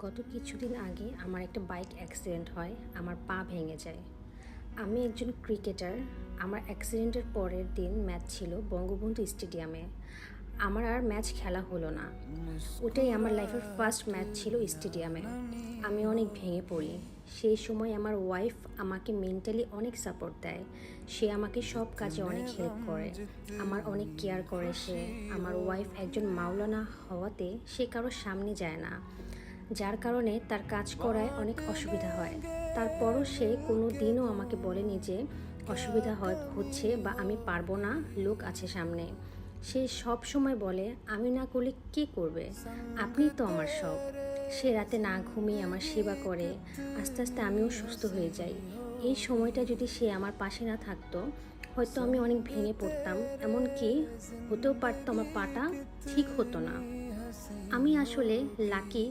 গত কিছুদিন আগে আমার একটা বাইক অ্যাক্সিডেন্ট হয়, আমার পা ভেঙে যায়। আমি একজন ক্রিকেটার। আমার অ্যাক্সিডেন্টের পরের দিন ম্যাচ ছিল বঙ্গবন্ধু স্টেডিয়ামে। আমার আর ম্যাচ খেলা হলো না। ওটাই আমার লাইফের ফার্স্ট ম্যাচ ছিল স্টেডিয়ামে। আমি অনেক ভেঙে পড়ি। সেই সময় আমার ওয়াইফ আমাকে মেন্টালি অনেক সাপোর্ট দেয়। সে আমাকে সব কাজে অনেক হেল্প করে, আমার অনেক কেয়ার করে সে। আমার ওয়াইফ একজন মাওলানা হওয়াতে সে কারোর সামনে যায় না, যার কারণে তার কাজ করায় অনেক অসুবিধা হয়। তারপরও সে কোনো দিনও আমাকে বলেনি যে অসুবিধা হচ্ছে বা আমি পারবো না, লোক আছে সামনে। সে সব সময় বলে, আমি না করলে কে করবে, আপনিই তো আমার সব। সে রাতে না ঘুমিয়ে আমার সেবা করে। আস্তে আস্তে আমিও সুস্থ হয়ে যাই। এই সময়টা যদি সে আমার পাশে না থাকতো, হয়তো আমি অনেক ভেঙে পড়তাম, এমনকি হতেও পারতো আমার পাটা ঠিক হতো না। আমি আসলে লাকি